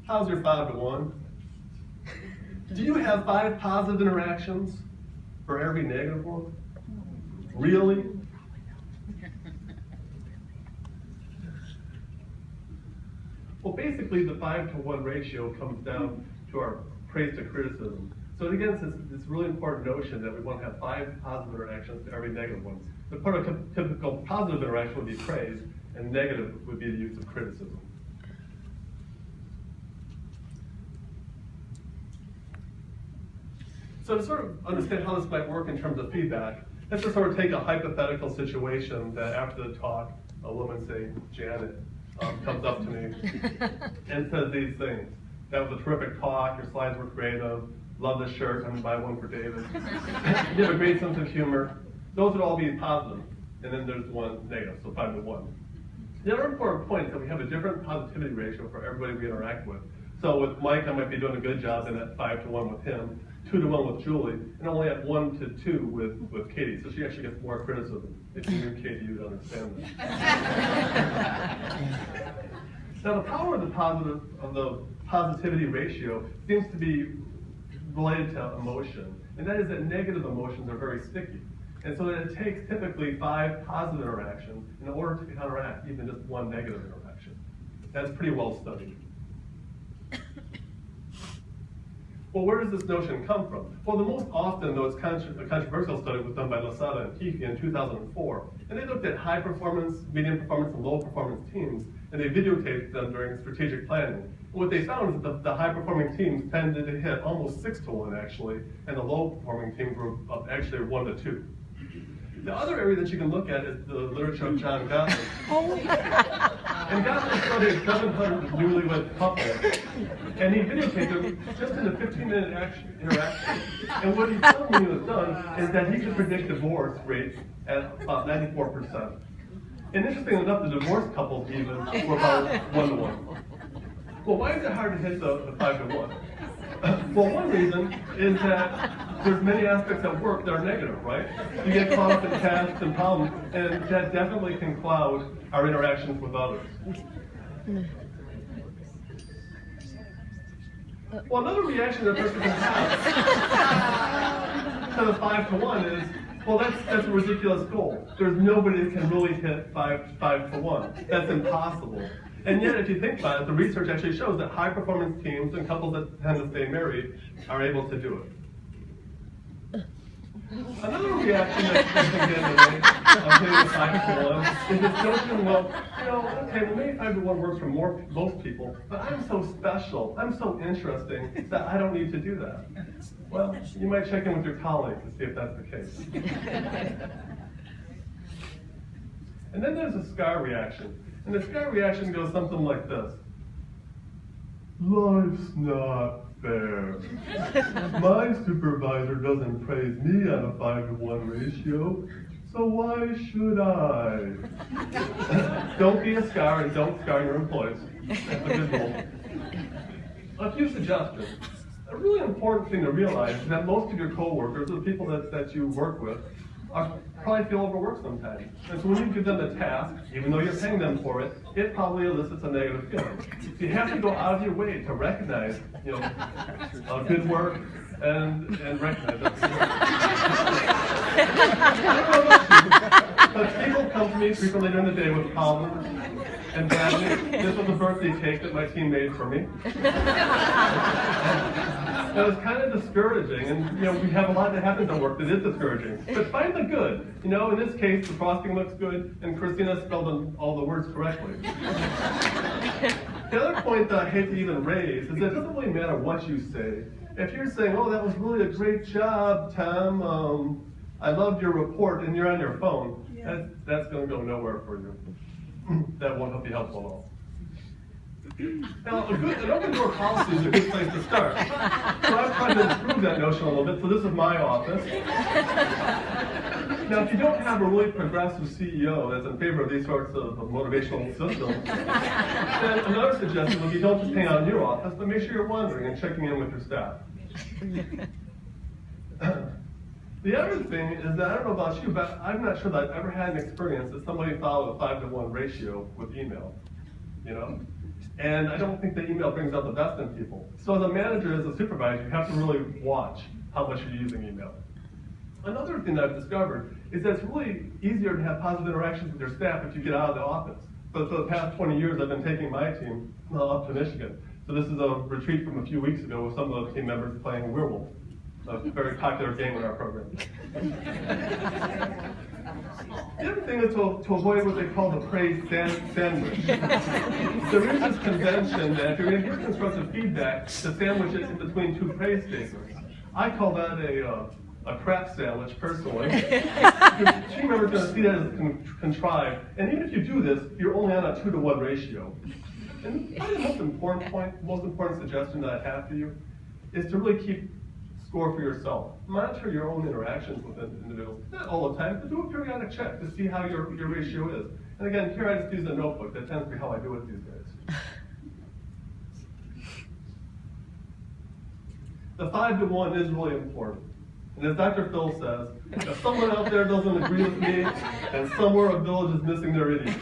how's your 5 to 1? Do you have 5 positive interactions for every negative one? Really? Well, basically, the 5 to 1 ratio comes down to our praise to criticism. So again, it's this really important notion that we want to have 5 positive interactions to every negative one. The prototypical positive interaction would be praise, and negative would be the use of criticism. So to sort of understand how this might work in terms of feedback, let's just sort of take a hypothetical situation that after the talk, a woman, say Janet, comes up to me and says these things. That was a terrific talk, your slides were creative, love the shirt, I'm gonna buy one for David. You have a great sense of humor. Those would all be positive, and then there's one negative, so 5 to 1. The other important point is that we have a different positivity ratio for everybody we interact with. So with Mike, I might be doing a good job in at 5 to 1 with him, 2 to 1 with Julie, and only at 1 to 2 with Katie. So she actually gets more criticism. If you knew Katie, you'd understand that. Now the power of the positivity ratio seems to be related to emotion, and that is that negative emotions are very sticky. And so it takes typically 5 positive interactions in order to counteract even just 1 negative interaction. That's pretty well studied. Well, where does this notion come from? Well, the most often, though, a controversial study was done by Lasada and Keefe in 2004. And they looked at high performance, medium performance, and low performance teams, and they videotaped them during strategic planning. And what they found is that the high performing teams tended to hit almost 6 to 1, actually, and the low performing teams were actually 1 to 2. The other area that you can look at is the literature of John Gottman. And Gottman studied 700 newlywed couples, and he videotaped them just in a 15-minute interaction. And what he found when he was done is that he could predict divorce rates at about 94%. And interestingly enough, the divorced couples even were about 1 to 1. Well, why is it hard to hit the 5 to 1? Well, one reason is that there's many aspects at work that are negative, right? You get caught up in tasks and problems, and that definitely can cloud our interactions with others. Well, another reaction that a person can have to the 5 to 1 is, well, that's a ridiculous goal. There's nobody that can really hit 5 to 1. That's impossible. And yet, if you think about it, the research actually shows that high-performance teams and couples that tend to stay married are able to do it. Another reaction that you can get of hitting the 5 to 1 is this notion, well, okay, well, maybe 5 to 1 works for most people, but I'm so special, I'm so interesting that I don't need to do that. Well, you might check in with your colleagues to see if that's the case. And then there's a SCAR reaction. And the SCAR reaction goes something like this. Life's not fair. My supervisor doesn't praise me on a 5 to 1 ratio, so why should I? Don't be a SCAR and don't SCAR your employees. That's a good rule. A few suggestions. A really important thing to realize is that most of your coworkers, or the people that you work with, probably feel overworked sometimes. And so when you give them the task, even though you're paying them for it, it probably elicits a negative feeling. So you have to go out of your way to recognize, good work and recognize it. But people come to me frequently during the day with problems and bad news. This was a birthday cake that my team made for me. It was kind of discouraging, and we have a lot that happens at work that is discouraging. But find the good. In this case, the frosting looks good, and Christina spelled all the words correctly. The other point that I hate to even raise is that it doesn't really matter what you say. If you're saying, "Oh, that was really a great job, Tom. I loved your report," and you're on your phone, that's going to go nowhere for you. That won't be helpful at all. Now, an open door policy is a good place to start. So I've tried to improve that notion a little bit. So this is my office. Now, if you don't have a really progressive CEO that's in favor of these sorts of motivational systems, then another suggestion would be don't just hang out in your office, but make sure you're wandering and checking in with your staff. The other thing is that I don't know about you, but I'm not sure that I've ever had an experience that somebody followed a 5 to 1 ratio with email. And I don't think the email brings out the best in people. So as a manager, as a supervisor, you have to really watch how much you're using email. Another thing that I've discovered is that it's really easier to have positive interactions with your staff if you get out of the office. But for the past 20 years, I've been taking my team up to Michigan. So this is a retreat from a few weeks ago with some of the team members playing Werewolf, a very popular game in our program. The other thing is to avoid what they call the praise sandwich. There is this convention that if you're going to give constructive feedback, to sandwich it in between two praise statements. I call that a crap sandwich, personally. Your team member's going to see that as contrived, and even if you do this, you're only on a 2-to-1 ratio. And probably the most important point, most important suggestion that I have for you is to really keep score for yourself. Monitor your own interactions with individuals. Not all the time, but do a periodic check to see how your ratio is. And again, here I just use a notebook. That tends to be how I do it these days. The 5-to-1 is really important. And as Dr. Phil says, if someone out there doesn't agree with me, then somewhere a village is missing their idiot.